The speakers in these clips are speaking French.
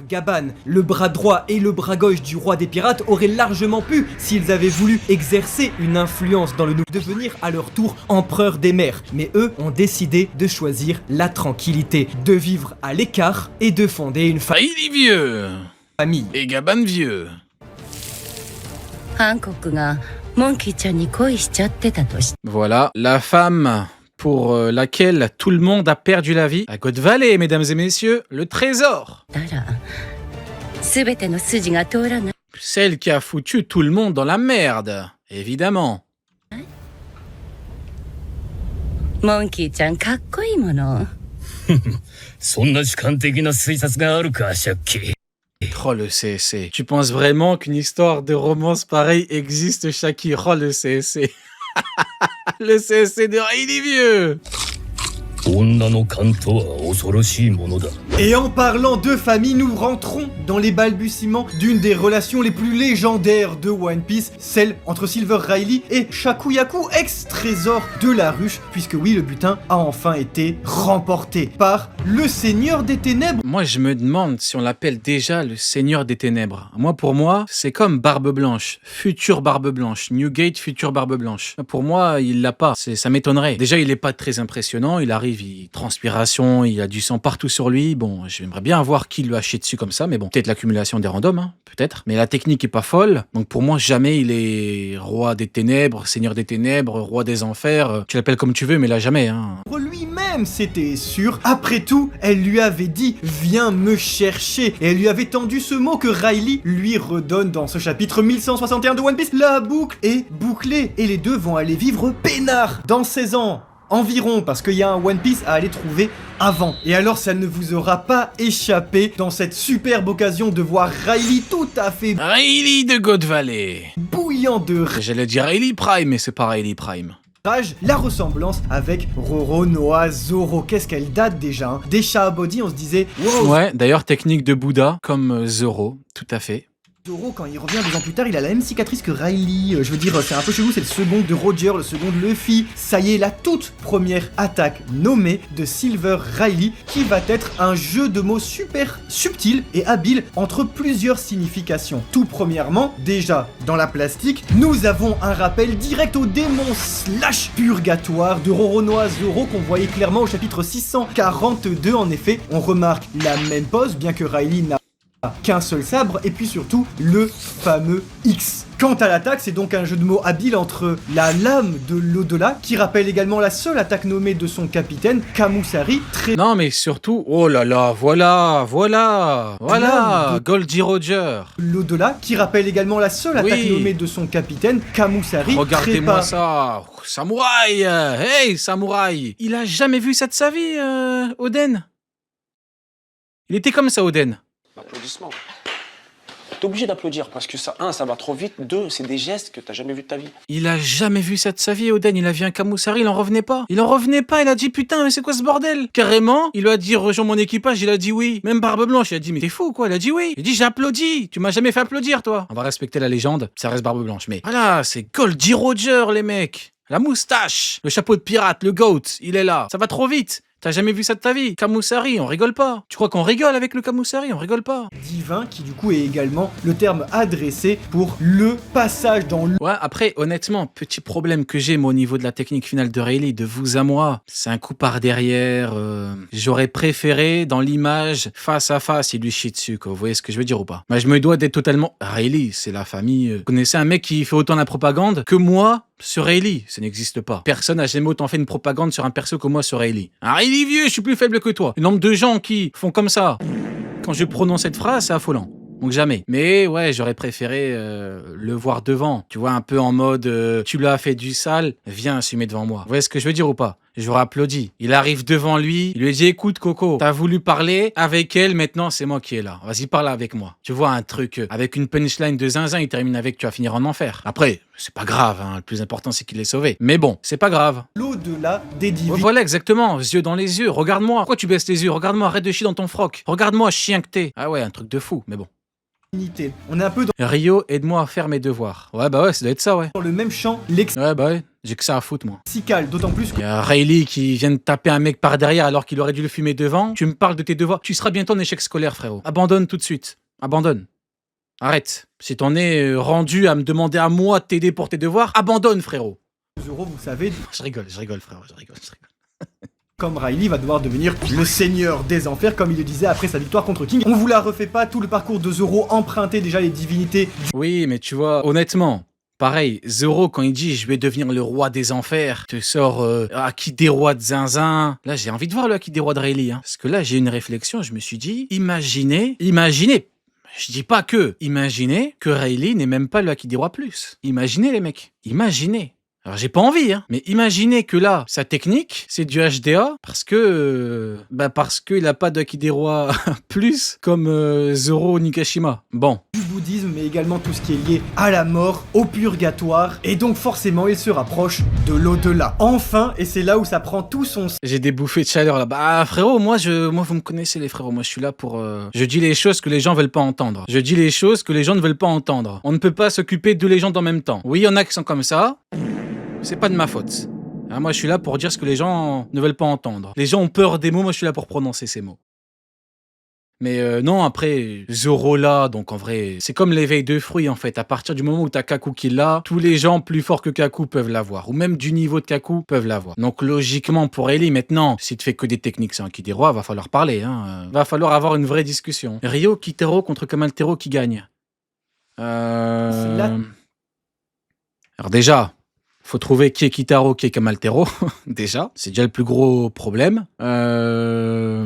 Gaban, le bras droit et le bras gauche du roi des pirates, auraient largement pu, s'ils avaient voulu, exercer une influence dans le nouveau, devenir à leur tour empereur des mers. Mais eux ont décidé de choisir la tranquillité, de vivre à l'écart et de fonder une Rayleigh vieux famille. et Gaban vieux. Voilà, la femme pour laquelle tout le monde a perdu la vie à God Valley, mesdames et messieurs, le trésor. Celle qui a foutu tout le monde dans la merde, évidemment. Monkey-chan, かっこいいもの。そんな主観的な推察があるか、シャッキー。 Oh le CSC. Tu penses vraiment qu'une histoire de romance pareille existe, Shaki? Oh le CSC. Le CSC de Rayleigh vieux. Et en parlant de famille, nous rentrons dans les balbutiements d'une des relations les plus légendaires de One Piece, celle entre Silver Rayleigh et Shakuyaku, ex-trésor de la ruche, puisque oui, le butin a enfin été remporté par le Seigneur des Ténèbres. Moi, je me demande si on l'appelle déjà le Seigneur des Ténèbres. Moi, pour moi, c'est comme Barbe Blanche, future Barbe Blanche, Newgate, future Barbe Blanche. Pour moi, il l'a pas, ça m'étonnerait. Déjà, il est pas très impressionnant, il arrive, transpiration, il a du sang partout sur lui. Bon, j'aimerais bien voir qui lui a chié dessus comme ça, mais bon, peut-être l'accumulation des randoms, hein, peut-être. Mais la technique est pas folle, donc pour moi, jamais il est roi des ténèbres, seigneur des ténèbres, roi des enfers. Tu l'appelles comme tu veux, mais là, jamais, hein. Lui-même, c'était sûr. Après tout, elle lui avait dit « Viens me chercher » et elle lui avait tendu ce mot que Rayleigh lui redonne dans ce chapitre 1161 de One Piece. La boucle est bouclée et les deux vont aller vivre peinard dans 16 ans. Environ, parce qu'il y a un One Piece à aller trouver avant. Et alors ça ne vous aura pas échappé dans cette superbe occasion de voir Rayleigh tout à fait Rayleigh de God Valley. Bouillant de J'allais dire Rayleigh Prime, mais c'est pas Rayleigh Prime. rage, la ressemblance avec Roronoa Zoro. Qu'est-ce qu'elle date déjà, hein. Des Shaabodi, on se disait wow. Ouais, d'ailleurs technique de Bouddha, comme Zoro, tout à fait. Zoro, quand il revient 2 ans plus tard, il a la même cicatrice que Rayleigh. Je veux dire, c'est un peu chelou, c'est le second de Roger, le second de Luffy. Ça y est, la toute première attaque nommée de Silver Rayleigh, qui va être un jeu de mots super subtil et habile entre plusieurs significations. Tout premièrement, déjà, dans la plastique, nous avons un rappel direct au démon slash purgatoire de Roronoa Zoro qu'on voyait clairement au chapitre 642. En effet, on remarque la même pose, bien que Rayleigh n'a qu'un seul sabre, et puis surtout le fameux X. Quant à l'attaque, c'est donc un jeu de mots habile entre la lame de l'au-delà, qui rappelle également la seule attaque nommée de son capitaine, Kamusari, très... Non mais surtout, oh là là, voilà, Goldie Roger. L'au-delà, qui rappelle également la seule attaque nommée de son capitaine, Kamusari. Regardez-moi ça, samouraï, hey samouraï. Il a jamais vu ça de sa vie, Oden. Il était comme ça, Oden. Applaudissements. T'es obligé d'applaudir parce que ça, 1, ça va trop vite, 2, c'est des gestes que t'as jamais vu de ta vie. Il a jamais vu ça de sa vie, Oden. Il a vu un Kamusari, il en revenait pas. Il a dit putain, mais c'est quoi ce bordel? Carrément, il lui a dit rejoins mon équipage, il a dit oui. Même Barbe Blanche, il a dit mais t'es fou quoi? Il a dit oui. Il a dit j'ai applaudi. Tu m'as jamais fait applaudir toi. On va respecter la légende, ça reste Barbe Blanche. Mais voilà, c'est Goldie Roger les mecs. La moustache, le chapeau de pirate, le goat, il est là. Ça va trop vite. T'as jamais vu ça de ta vie? Kamusari, on rigole pas. Tu crois qu'on rigole avec le Kamusari? On rigole pas. Divin, qui du coup est également le terme adressé pour le passage dans le... Ouais, après, honnêtement, petit problème que j'ai, moi, au niveau de la technique finale de Rayleigh, de vous à moi, c'est un coup par derrière. J'aurais préféré, dans l'image, face à face, il lui chie dessus, quoi. Vous voyez ce que je veux dire ou pas? Bah, je me dois d'être totalement... Rayleigh, c'est la famille... Vous connaissez un mec qui fait autant la propagande que moi sur Rayleigh? Ça n'existe pas. Personne n'a jamais autant fait une propagande sur un perso que moi sur Rayleigh. Rayleigh vieux, je suis plus faible que toi. Le nombre de gens qui font comme ça, quand je prononce cette phrase, c'est affolant. Donc jamais. Mais ouais, j'aurais préféré le voir devant. Tu vois, un peu en mode tu l'as fait du sale, viens assumer devant moi. Vous voyez ce que je veux dire ou pas? J'aurais applaudi. Il arrive devant lui, il lui dit écoute Coco, t'as voulu parler avec elle, maintenant c'est moi qui est là. Vas-y parle avec moi. Tu vois un truc avec une punchline de zinzin, il termine avec tu vas finir en enfer. Après, c'est pas grave, hein. Le plus important c'est qu'il l'ait sauvé. Mais bon, c'est pas grave. L'au-delà des divinités. Voilà exactement, yeux dans les yeux. Regarde-moi. Pourquoi tu baisses les yeux? Regarde-moi, arrête de chier dans ton froc. Regarde-moi, chien que t'es. Ah ouais, un truc de fou, mais bon. On est un peu Rio, aide-moi à faire mes devoirs. Ouais, bah ouais, ça doit être ça, ouais. dans le même champ, Ouais, bah ouais. J'ai que ça à foutre, moi. d'autant plus que Il y a Riley qui vient de taper un mec par derrière alors qu'il aurait dû le fumer devant. Tu me parles de tes devoirs. Tu seras bientôt en échec scolaire, frérot. Abandonne tout de suite. Abandonne. Arrête. Si t'en es rendu à me demander à moi de t'aider pour tes devoirs, abandonne, frérot. Zoro, vous savez, Je rigole, frérot, je rigole. comme Riley va devoir devenir le seigneur des enfers, comme il le disait après sa victoire contre King. On vous la refait pas, tout le parcours de Zoro empruntait déjà les divinités. Oui, mais tu vois, honnêtement, pareil, Zoro, quand il dit « je vais devenir le roi des enfers », te sort Haki des rois de zinzin. Là, j'ai envie de voir le Haki des rois de Riley. Hein. Parce que là, j'ai une réflexion, je me suis dit, imaginez, je dis pas que, imaginez que Riley n'est même pas le Haki des rois plus. Imaginez les mecs, imaginez. Alors j'ai pas envie, hein, mais imaginez que là, sa technique, c'est du HDA parce que il a pas de Haki des rois plus comme Zoro Nikashima. Bon. Du bouddhisme, mais également tout ce qui est lié à la mort, au purgatoire, et donc forcément il se rapproche de l'au-delà. Enfin, et c'est là où ça prend tout son J'ai des bouffées de chaleur là. Bah frérot, moi vous me connaissez les frérots, moi je suis là pour je dis les choses que les gens veulent pas entendre. Je dis les choses que les gens ne veulent pas entendre. On ne peut pas s'occuper de les gens en même temps. Oui, il y en a qui sont comme ça. C'est pas de ma faute. Hein, moi je suis là pour dire ce que les gens ne veulent pas entendre. Les gens ont peur des mots, moi je suis là pour prononcer ces mots. Mais non, après, Zoro là, donc en vrai, c'est comme l'éveil de fruits en fait. À partir du moment où t'as Kaku qui l'a, tous les gens plus forts que Kaku peuvent l'avoir. Ou même du niveau de Kaku peuvent l'avoir. Donc logiquement pour Ellie, maintenant, si tu fais que des techniques sans Haki des rois, va falloir parler. Hein. Va falloir avoir une vraie discussion. Ryo Kitaro contre Kamaltero qui gagne. Alors déjà, faut trouver qui est Kitaro, qui est Kamaltero. Déjà, c'est déjà le plus gros problème.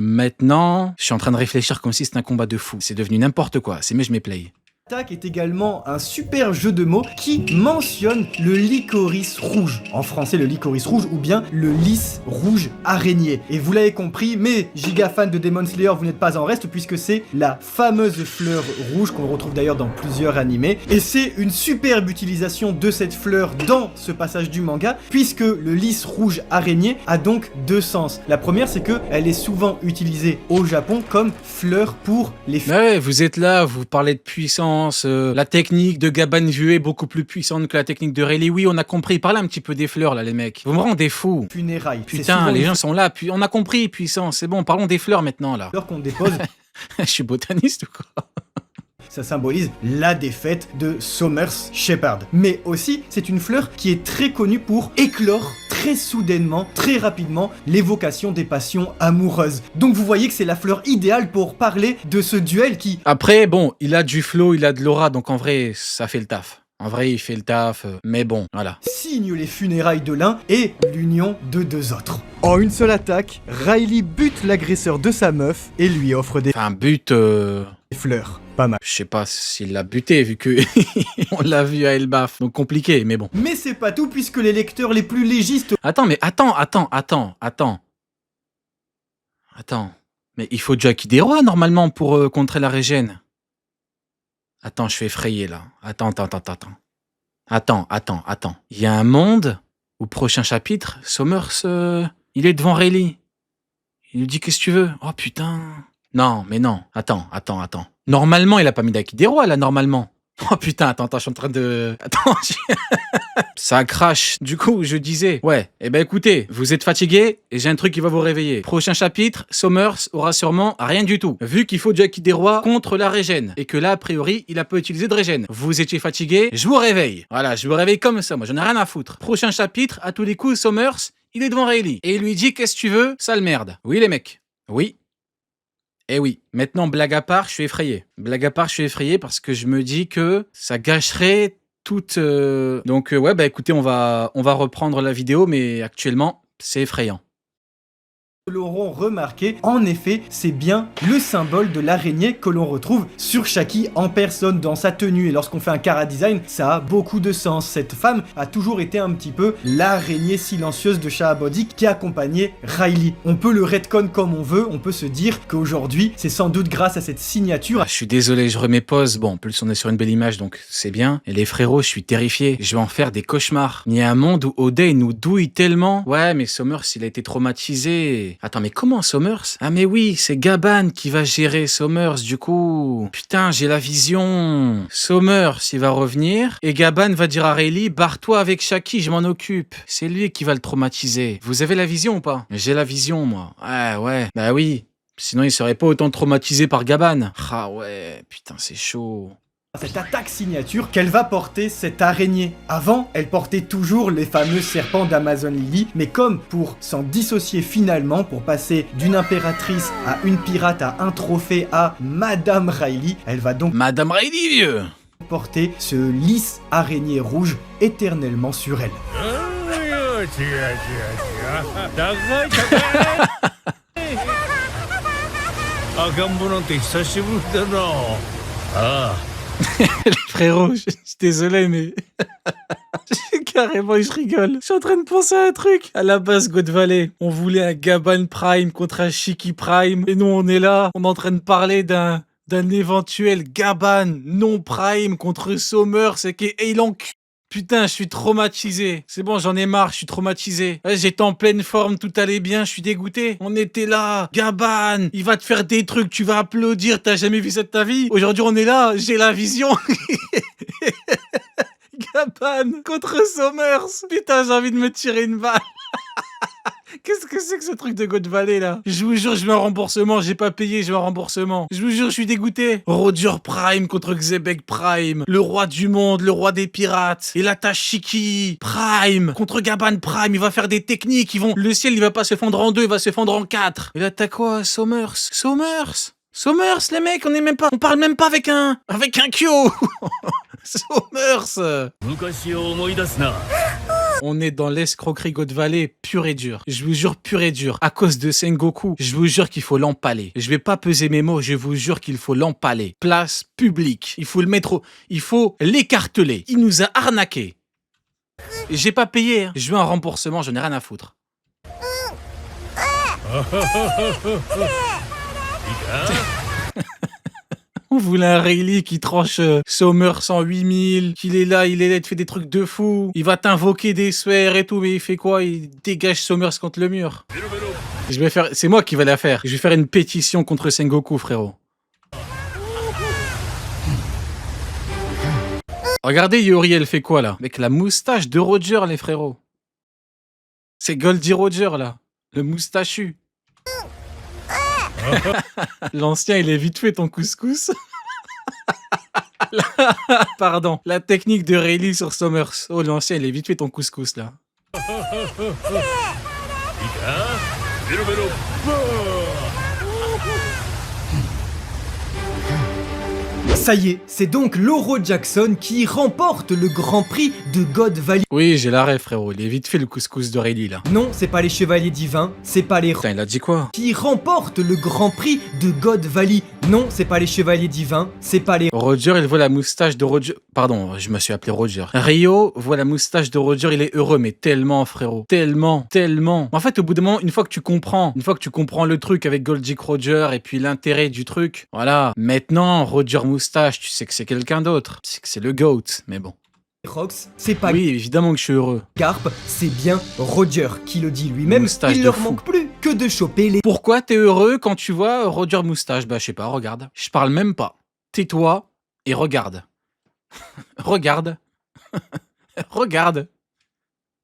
Maintenant, je suis en train de réfléchir comme si c'était un combat de fou. C'est devenu n'importe quoi. C'est mais je m'éplay. Attaque est également un super jeu de mots qui mentionne le licorice rouge. En français, le licorice rouge ou bien le lys rouge araignée. Et vous l'avez compris, mais giga fan de Demon Slayer, vous n'êtes pas en reste puisque c'est la fameuse fleur rouge qu'on retrouve d'ailleurs dans plusieurs animés. Et c'est une superbe utilisation de cette fleur dans ce passage du manga puisque le lys rouge araignée a donc deux sens. La première, c'est que elle est souvent utilisée au Japon comme fleur pour les fleurs. Ouais, vous êtes là, vous parlez de puissance. La technique de Gaban Vue est beaucoup plus puissante que la technique de Rayleigh. Oui, on a compris. Parlez un petit peu des fleurs, là, les mecs. Vous me rendez fou. Funérailles. Putain, les gens sont là. Puis on a compris, puissance. C'est bon, parlons des fleurs maintenant, là. Fleurs qu'on dépose. Je suis botaniste ou quoi? Ça symbolise la défaite de Somers Shepherd. Mais aussi, c'est une fleur qui est très connue pour éclore très soudainement, très rapidement, l'évocation des passions amoureuses. Donc vous voyez que c'est la fleur idéale pour parler de ce duel qui... Après, bon, il a du flow, il a de l'aura, donc en vrai, ça fait le taf. En vrai, il fait le taf, mais bon, voilà. Signe les funérailles de l'un et l'union de deux autres. En une seule attaque, Riley bute l'agresseur de sa meuf et lui offre des Enfin, but... fleurs. Pas mal. Je sais pas s'il l'a buté, vu que on l'a vu à Elbaf, donc compliqué, mais bon. Mais c'est pas tout, puisque les lecteurs les plus légistes... Attends, mais attends. Mais il faut du Haki des rois, normalement, pour contrer la régène. Attends, je suis effrayé, là. Attends. Il y a un monde où, prochain chapitre, Somers, il est devant Rayleigh. Il lui dit, qu'est-ce que tu veux? Oh, putain. Non, mais non. Attends. Normalement, il a pas mis d'Haki des rois, là, normalement. Oh putain, attends, je suis en train de... Attends, ça crache. Du coup, je disais, ouais, eh ben écoutez, vous êtes fatigué et j'ai un truc qui va vous réveiller. Prochain chapitre, Somers aura sûrement rien du tout. Vu qu'il faut du Haki des rois contre la régène. Et que là, a priori, il a pas utilisé de régène. Vous étiez fatigué, je vous réveille. Voilà, je vous réveille comme ça, moi j'en ai rien à foutre. Prochain chapitre, à tous les coups, Somers, il est devant Rayleigh. Et il lui dit, qu'est-ce que tu veux? Sale merde. Oui les mecs, oui. Eh oui, maintenant, blague à part, je suis effrayé. Parce que je me dis que ça gâcherait toute... Donc, ouais, bah écoutez, on va reprendre la vidéo, mais actuellement, c'est effrayant. L'auront remarqué, en effet, c'est bien le symbole de l'araignée que l'on retrouve sur Shaki en personne dans sa tenue. Et lorsqu'on fait un chara design, ça a beaucoup de sens. Cette femme a toujours été un petit peu l'araignée silencieuse de Shahabodik qui accompagnait Riley. On peut le retcon comme on veut, on peut se dire qu'aujourd'hui, c'est sans doute grâce à cette signature. Ah, je suis désolé, je remets pause. Bon, en plus, on est sur une belle image, donc c'est bien. Et les frérots, je suis terrifié. Je vais en faire des cauchemars. Il y a un monde où Oda nous douille tellement. Ouais, mais Somers, il a été traumatisé. traumatisé. Attends, mais comment Somers? Ah mais oui, c'est Gaban qui va gérer Somers du coup. Putain, j'ai la vision. Somers, il va revenir et Gaban va dire à Rayleigh, barre-toi avec Shaki, je m'en occupe. C'est lui qui va le traumatiser. Vous avez la vision ou pas? J'ai la vision, moi. Ah ouais, bah oui. Sinon, il serait pas autant traumatisé par Gaban. Ah ouais, putain, c'est chaud. Cette attaque signature qu'elle va porter cette araignée. Avant, elle portait toujours les fameux serpents d'Amazon Lily, mais comme pour s'en dissocier finalement, pour passer d'une impératrice à une pirate à un trophée à Madame Rayleigh, elle va donc Madame Rayleigh, vieux! porter ce lisse araignée rouge éternellement sur elle. Frérot, je suis désolé, mais... Carrément, je rigole. Je suis en train de penser à un truc. À la base, God Valley, on voulait un Gaban Prime contre un Shiki Prime. Et nous, on est là, on est en train de parler d'un éventuel Gaban non Prime contre Somers et Elan. Putain, je suis traumatisé. C'est bon, j'en ai marre, je suis traumatisé. J'étais en pleine forme, tout allait bien, je suis dégoûté. On était là, Gaban, il va te faire des trucs, tu vas applaudir, t'as jamais vu ça de ta vie. Aujourd'hui, on est là, j'ai la vision. Gaban contre Somers. Putain, j'ai envie de me tirer une balle. Qu'est-ce que c'est que ce truc de God Valley là? Je vous jure, je veux un remboursement, j'ai pas payé, je veux un remboursement. Je vous jure, je suis dégoûté. Roger Prime contre Xebec Prime, le roi du monde, le roi des pirates. Et là t'as Shiki Prime contre Gaban Prime, il va faire des techniques, le ciel il va pas se fendre en deux, il va se fendre en quatre. Et là t'as quoi? Somers, les mecs, on parle même pas avec un Kyo. Somers. 昔を思い出すな。 On est dans l'escroquerie God Valley pur et dur. Je vous jure, pur et dur. À cause de Sengoku, je vous jure qu'il faut l'empaler. Je vais pas peser mes mots, je vous jure qu'il faut l'empaler. Place publique. Il faut le mettre il faut l'écarteler. Il nous a arnaqué. J'ai pas payé, hein. Je veux un remboursement, j'en ai rien à foutre. On voulait un Rayleigh qui tranche Somers en 8000, qu'il est là, il te fait des trucs de fou. Il va t'invoquer des sphères et tout, mais il fait quoi? Il dégage Somers contre le mur. C'est moi qui vais la faire. Je vais faire une pétition contre Sengoku, frérot. Regardez Yori, elle fait quoi là? Avec la moustache de Roger, les frérots. C'est Goldie Roger là, le moustachu. L'ancien, il est vite fait ton couscous. Pardon, la technique de Rayleigh sur Somers. Oh, l'ancien, il est vite fait ton couscous là. Ça y est, c'est donc Lauro Jackson qui remporte le Grand Prix de God Valley. Oui, j'ai l'arrêt, frérot. Il est vite fait le couscous de Rayleigh là. Non, c'est pas les Chevaliers Divins, c'est pas les... Putain, il a dit quoi? Qui remporte le Grand Prix de God Valley. Non, c'est pas les Chevaliers Divins, c'est pas les... Roger, il voit la moustache de Roger... Pardon, je me suis appelé Roger. Rio voit la moustache de Roger, il est heureux, mais tellement, frérot. Tellement. En fait, au bout d'un moment, une fois que tu comprends le truc avec Goldick Roger et puis l'intérêt du truc, voilà. Maintenant, Roger Moustache, tu sais que c'est quelqu'un d'autre. Tu sais que c'est le GOAT, mais bon. Rox, c'est pas Oui, évidemment que je suis heureux. Garp, c'est bien Roger qui le dit lui-même. Moustache Il de leur fou. manque plus que de choper les... Pourquoi t'es heureux quand tu vois Roger Moustache? Bah, je sais pas, regarde. Je parle même pas. Tais-toi et regarde. Regarde. Regarde.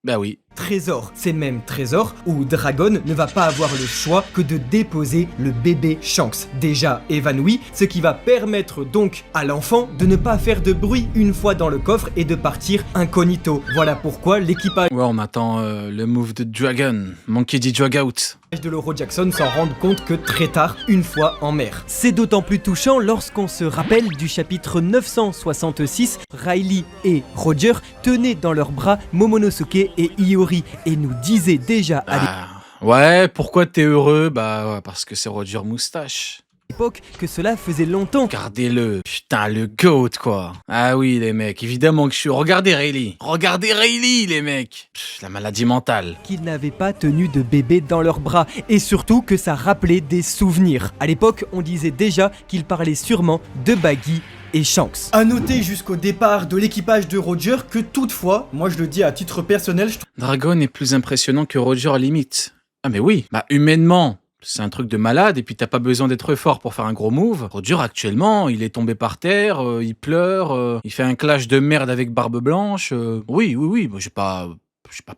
Bah oui. Trésor. C'est même Trésor où Dragon ne va pas avoir le choix que de déposer le bébé Shanks, déjà évanoui, ce qui va permettre donc à l'enfant de ne pas faire de bruit une fois dans le coffre et de partir incognito. Voilà pourquoi l'équipage Ouais, on attend le move de Dragon. Monkey D. Drag out. de Lauro Jackson s'en rendent compte que très tard, une fois en mer. C'est d'autant plus touchant lorsqu'on se rappelle du chapitre 966, Rayleigh et Roger tenaient dans leurs bras Momonosuke et Iori et nous disaient déjà à Ouais, pourquoi t'es heureux? Bah, ouais, parce que c'est Roger Moustache. l'époque que cela faisait longtemps. Regardez-le. Putain, le GOAT, quoi. Ah oui, les mecs, évidemment que je suis... Regardez Rayleigh. Regardez Rayleigh, les mecs. Pff, la maladie mentale. Qu'ils n'avaient pas tenu de bébé dans leurs bras et surtout que ça rappelait des souvenirs. À l'époque, on disait déjà qu'ils parlaient sûrement de Baggy et Shanks. À noter jusqu'au départ de l'équipage de Roger que toutefois, moi je le dis à titre personnel, Dragon est plus impressionnant que Roger limite. Ah mais oui, bah humainement, c'est un truc de malade et puis t'as pas besoin d'être fort pour faire un gros move. Roger actuellement, il est tombé par terre, il pleure, il fait un clash de merde avec Barbe Blanche. Oui, moi j'ai pas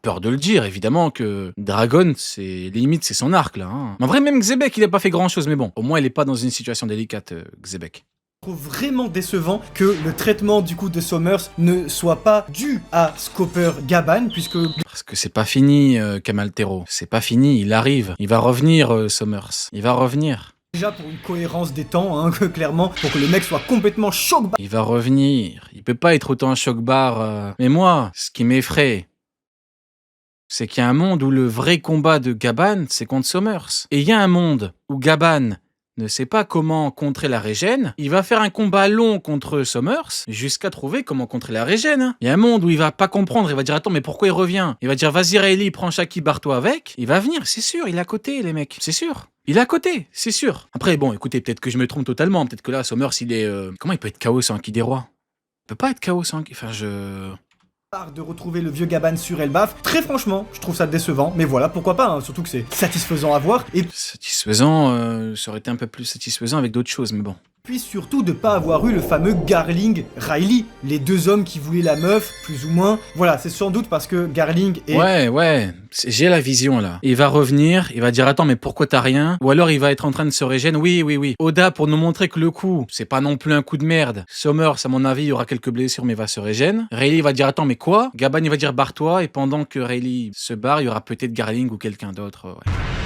peur de le dire, évidemment que Dragon, c'est limite c'est son arc là. Hein. En vrai même Xebec il a pas fait grand chose mais bon, au moins il est pas dans une situation délicate Xebec. Je trouve vraiment décevant que le traitement du coup de Summers ne soit pas dû à Scopper Gaban, puisque Parce que c'est pas fini, Kamaltero. C'est pas fini, il arrive. Il va revenir, Summers. Il va revenir. déjà pour une cohérence des temps, hein, que clairement, pour que le mec soit complètement choc. Il va revenir. Il peut pas être autant choc-bar. Mais moi, ce qui m'effraie, c'est qu'il y a un monde où le vrai combat de Gaban, c'est contre Summers. Et il y a un monde où Gaban ne sait pas comment contrer la régène, il va faire un combat long contre Summers jusqu'à trouver comment contrer la régène. Hein. Il y a un monde où il va pas comprendre, il va dire attends mais pourquoi il revient? Il va dire vas-y Rayleigh, prends Shaki, barre-toi avec. Il va venir, c'est sûr, il est à côté les mecs, c'est sûr. Il est à côté, c'est sûr. Après bon écoutez, peut-être que je me trompe totalement, peut-être que là Summers il est... Comment il peut être KO sans un Ki des Rois? Il peut pas être KO sans un... Enfin De retrouver le vieux Gaban sur Elbaf. Très franchement, je trouve ça décevant, mais voilà, pourquoi pas, hein, surtout que c'est satisfaisant à voir. Et satisfaisant, ça aurait été un peu plus satisfaisant avec d'autres choses, mais bon. puis surtout de pas avoir eu le fameux Garling Rayleigh, les deux hommes qui voulaient la meuf, plus ou moins. Voilà, c'est sans doute parce que Garling est... Ouais, j'ai la vision là. Il va revenir, il va dire attends mais pourquoi t'as rien? Ou alors il va être en train de se régénérer. Oui. Oda pour nous montrer que le coup, c'est pas non plus un coup de merde. Summers, à mon avis, il y aura quelques blessures mais il va se régénérer. Rayleigh va dire attends mais quoi? Gaban il va dire barre-toi et pendant que Rayleigh se barre, il y aura peut-être Garling ou quelqu'un d'autre. Ouais.